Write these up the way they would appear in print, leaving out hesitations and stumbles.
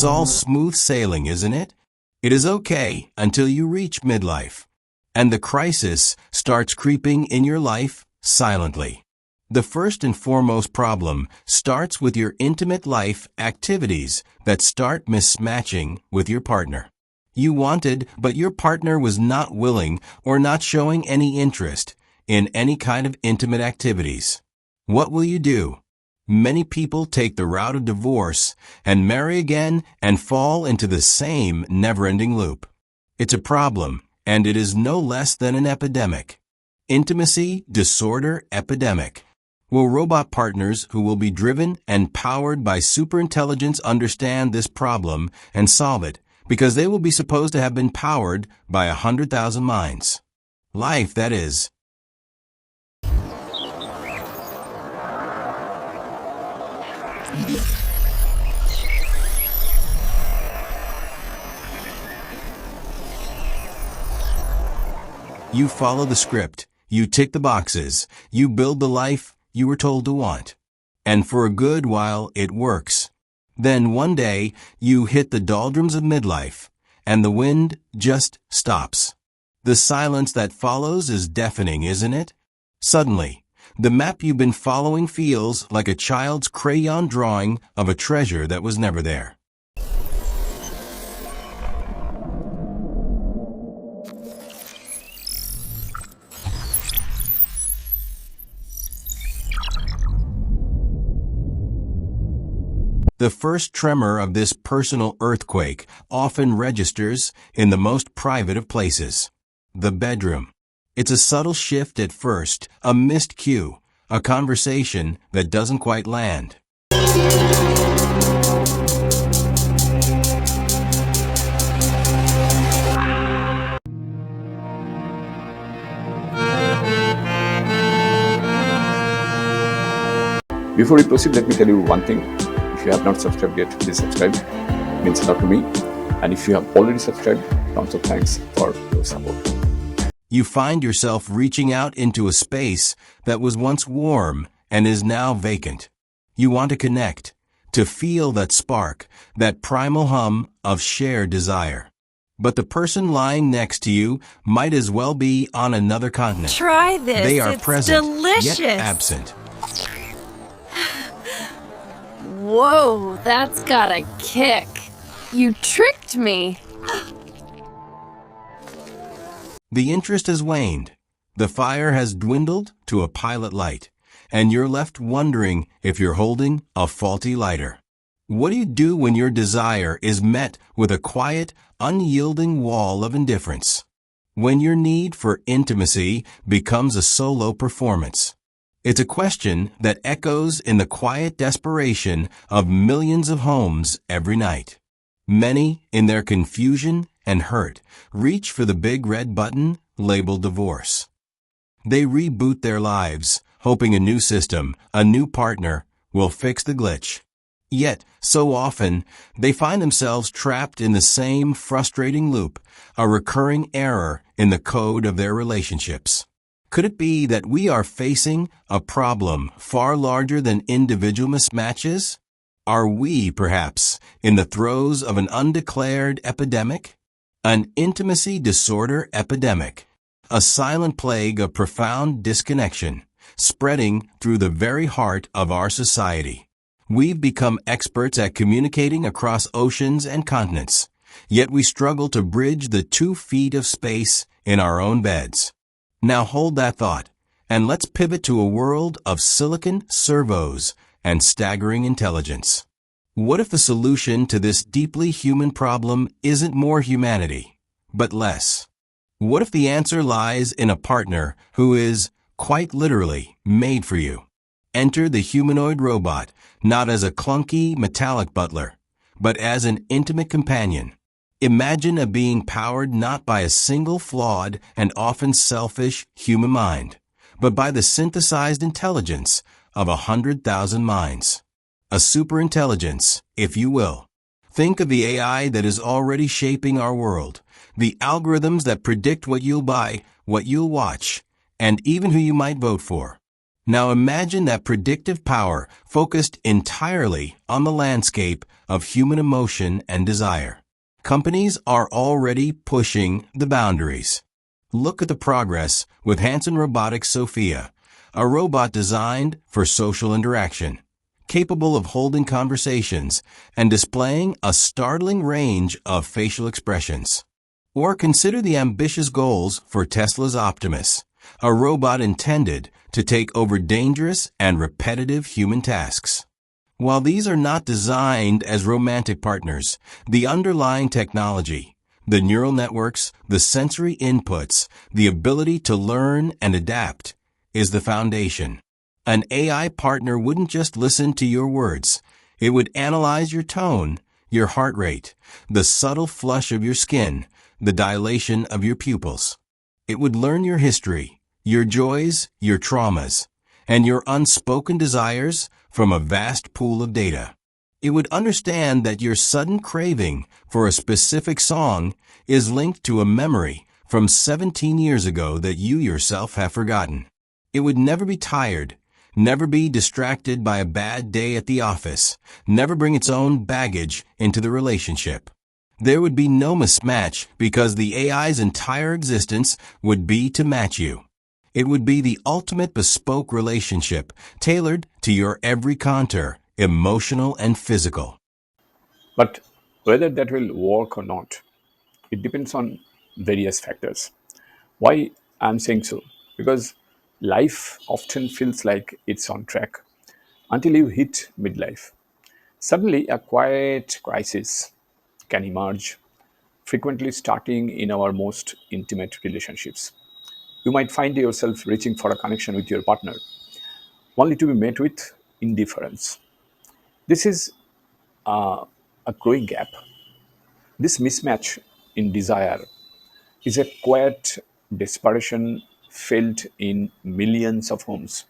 It's all smooth sailing, isn't it? It is okay until you reach midlife, and the crisis starts creeping in your life silently. The first and foremost problem starts with your intimate life activities that start mismatching with your partner. You wanted, but your partner was not willing or not showing any interest in any kind of intimate activities. What will you do? Many people take the route of divorce and marry again and fall into the same never-ending loop. It's a problem, and it is no less than an epidemic. Intimacy disorder epidemic. Will robot partners who will be driven and powered by superintelligence understand this problem and solve it, because they will be supposed to have been powered by 100,000 minds? Life, that is. You follow the script, you tick the boxes, you build the life you were told to want. And for a good while it works. Then one day you hit the doldrums of midlife, and the wind just stops. The silence that follows is deafening, isn't it? Suddenly, the map you've been following feels like a child's crayon drawing of a treasure that was never there. The first tremor of this personal earthquake often registers in the most private of places, the bedroom. It's a subtle shift at first, a missed cue, a conversation that doesn't quite land. Before we proceed, let me tell you one thing. If you have not subscribed yet, please subscribe. It means a lot to me. And if you have already subscribed, tons of thanks for your support. You find yourself reaching out into a space that was once warm and is now vacant. You want to connect, to feel that spark, that primal hum of shared desire. But the person lying next to you might as well be on another continent. Try this. They are it's present, delicious. yet absent. Whoa, that's got a kick. You tricked me. The interest has waned. The fire has dwindled to a pilot light, and you're left wondering if you're holding a faulty lighter. What do you do when your desire is met with a quiet, unyielding wall of indifference? When your need for intimacy becomes a solo performance? It's a question that echoes in the quiet desperation of millions of homes every night. Many, in their confusion and hurt, reach for the big red button labeled divorce. They reboot their lives, hoping a new system, a new partner, will fix the glitch. Yet, so often, they find themselves trapped in the same frustrating loop, a recurring error in the code of their relationships. Could it be that we are facing a problem far larger than individual mismatches? Are we, perhaps, in the throes of an undeclared epidemic? An intimacy disorder epidemic. A silent plague of profound disconnection, spreading through the very heart of our society. We've become experts at communicating across oceans and continents, yet we struggle to bridge the 2 feet of space in our own beds. Now hold that thought, and let's pivot to a world of silicon servos and staggering intelligence. What if the solution to this deeply human problem isn't more humanity, but less? What if the answer lies in a partner who is, quite literally, made for you? Enter the humanoid robot, not as a clunky, metallic butler, but as an intimate companion. Imagine a being powered not by a single flawed and often selfish human mind, but by the synthesized intelligence of 100,000 minds. A superintelligence, if you will. Think of the AI that is already shaping our world, the algorithms that predict what you'll buy, what you'll watch, and even who you might vote for. Now imagine that predictive power focused entirely on the landscape of human emotion and desire. Companies are already pushing the boundaries. Look at the progress with Hanson Robotics Sophia, a robot designed for social interaction, capable of holding conversations and displaying a startling range of facial expressions. Or consider the ambitious goals for Tesla's Optimus, a robot intended to take over dangerous and repetitive human tasks. While these are not designed as romantic partners, the underlying technology, the neural networks, the sensory inputs, the ability to learn and adapt, is the foundation. An AI partner wouldn't just listen to your words. It would analyze your tone, your heart rate, the subtle flush of your skin, the dilation of your pupils. It would learn your history, your joys, your traumas, and your unspoken desires from a vast pool of data. It would understand that your sudden craving for a specific song is linked to a memory from 17 years ago that you yourself have forgotten. It would never be tired, never be distracted by a bad day at the office, never bring its own baggage into the relationship. There would be no mismatch because the AI's entire existence would be to match you. It would be the ultimate bespoke relationship, tailored to your every contour, emotional and physical. But whether that will work or not, it depends on various factors. Why I'm saying so? Because life often feels like it's on track until you hit midlife. Suddenly, a quiet crisis can emerge, frequently starting in our most intimate relationships. You might find yourself reaching for a connection with your partner, only to be met with indifference. This is a growing gap. This mismatch in desire is a quiet desperation felt in millions of homes.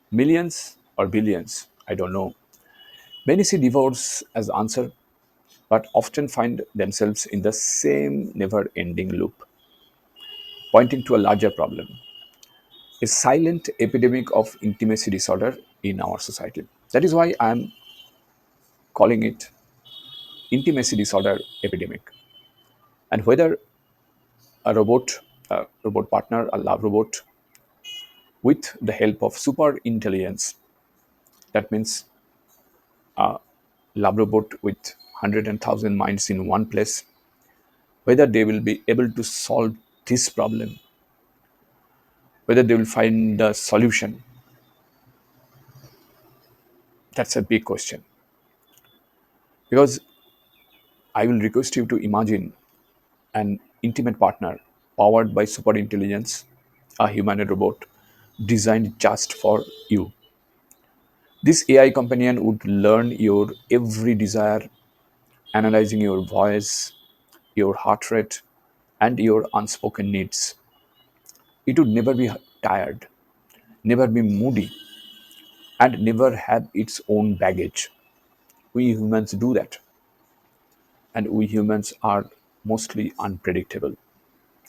Millions or billions, I don't know. Many see divorce as the answer, but often find themselves in the same never ending loop, pointing to a larger problem, a silent epidemic of intimacy disorder in our society. That is why I am calling it intimacy disorder epidemic. And whether a robot partner, a love robot, with the help of super intelligence, that means love robot with 100,000 minds in one place, whether they will be able to solve this problem, whether they will find a solution, that's a big question. Because I will request you to imagine an intimate partner powered by super intelligence, a humanoid robot designed just for you. This AI companion would learn your every desire, analyzing your voice, your heart rate, and your unspoken needs. It would never be tired, never be moody, and never have its own baggage. We humans do that, and we humans are mostly unpredictable.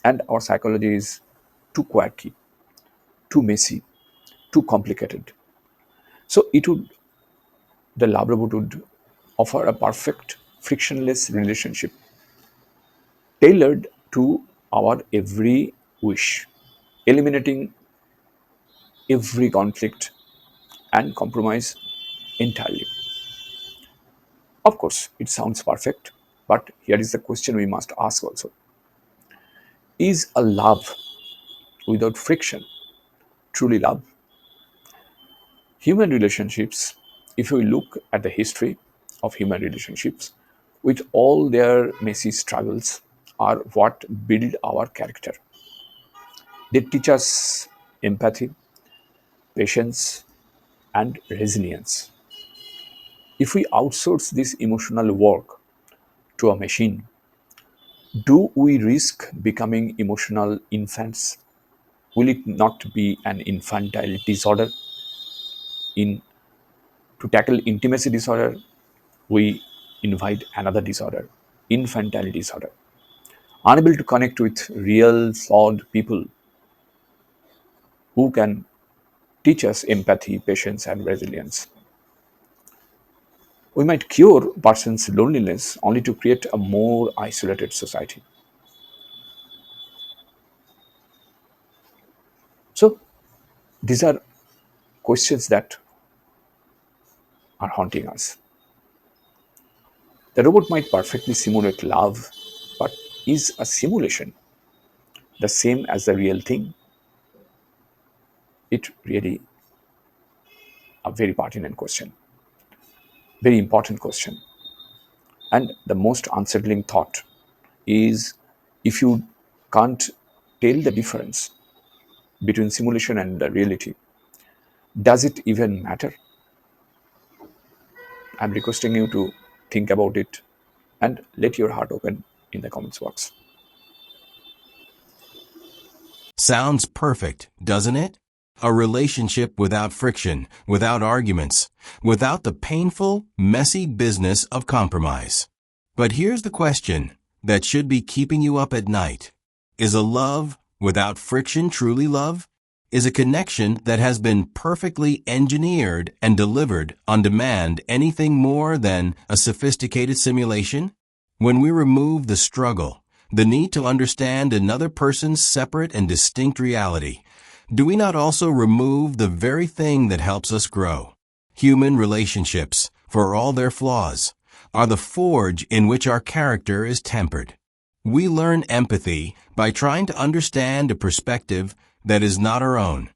And our psychology is too quirky, too messy, too complicated. So the lab robot would offer a perfect, frictionless relationship tailored to our every wish, eliminating every conflict and compromise entirely. Of course, it sounds perfect, but here is the question we must ask also. Is a love without friction truly love? Human relationships, if we look at the history of human relationships, with all their messy struggles, are what build our character. They teach us empathy, patience, and resilience. If we outsource this emotional work to a machine, do we risk becoming emotional infants? Will it not be an infantile disorder? In To tackle intimacy disorder, we invite another disorder, infantile disorder. Unable to connect with real flawed people who can teach us empathy, patience, and resilience. We might cure a person's loneliness only to create a more isolated society. So, these are questions that are haunting us. The robot might perfectly simulate love, but is a simulation the same as the real thing? It really a very pertinent question, very important question. And the most unsettling thought is, if you can't tell the difference between simulation and the reality, does it even matter? I'm requesting you to think about it and let your heart open in the comments box. Sounds perfect, doesn't it? A relationship without friction, without arguments, without the painful, messy business of compromise. But here's the question that should be keeping you up at night. Is a love without friction truly love? Is a connection that has been perfectly engineered and delivered on demand anything more than a sophisticated simulation? When we remove the struggle, the need to understand another person's separate and distinct reality, do we not also remove the very thing that helps us grow? Human relationships, for all their flaws, are the forge in which our character is tempered. We learn empathy by trying to understand a perspective that is not our own.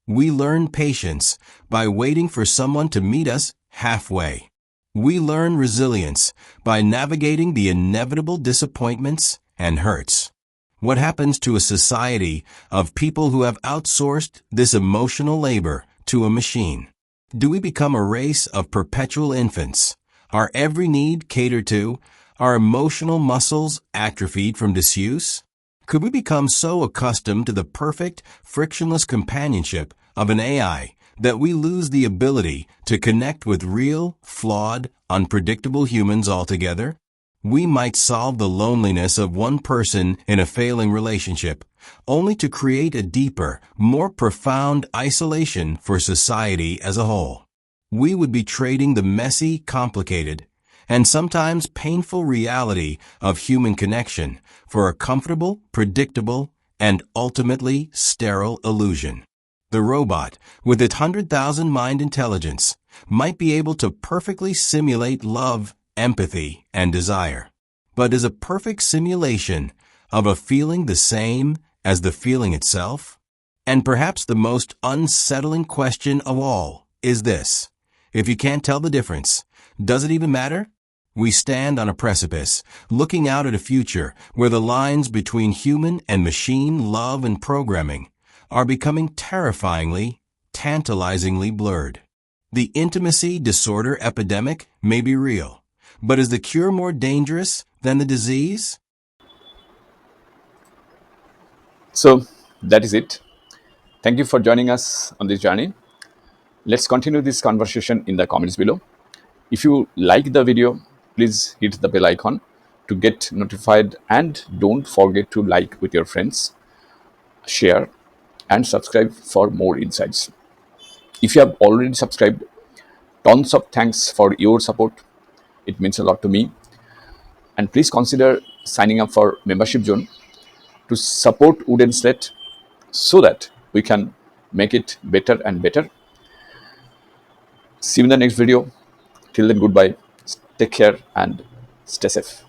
We learn patience by waiting for someone to meet us halfway. We learn resilience by navigating the inevitable disappointments and hurts. What happens to a society of people who have outsourced this emotional labor to a machine? Do we become a race of perpetual infants? Our every need catered to? Our emotional muscles atrophied from disuse? Could we become so accustomed to the perfect, frictionless companionship of an AI that we lose the ability to connect with real, flawed, unpredictable humans altogether? We might solve the loneliness of one person in a failing relationship, only to create a deeper, more profound isolation for society as a whole. We would be trading the messy, complicated, and sometimes painful reality of human connection for a comfortable, predictable, and ultimately sterile illusion. The robot, with its 100,000 mind intelligence, might be able to perfectly simulate love, empathy, and desire, but is a perfect simulation of a feeling the same as the feeling itself? And perhaps the most unsettling question of all is this: if you can't tell the difference, does it even matter? We stand on a precipice, looking out at a future where the lines between human and machine love and programming are becoming terrifyingly, tantalizingly blurred. The intimacy disorder epidemic may be real, but is the cure more dangerous than the disease? So, that is it. Thank you for joining us on this journey. Let's continue this conversation in the comments below. If you like the video, please hit the bell icon to get notified, and don't forget to like with your friends, share, and subscribe for more insights. If you have already subscribed, tons of thanks for your support. It means a lot to me. And please consider signing up for membership zone to support Wooden Slate so that we can make it better and better. See you in the next video. Till then, goodbye. Take care and stay safe.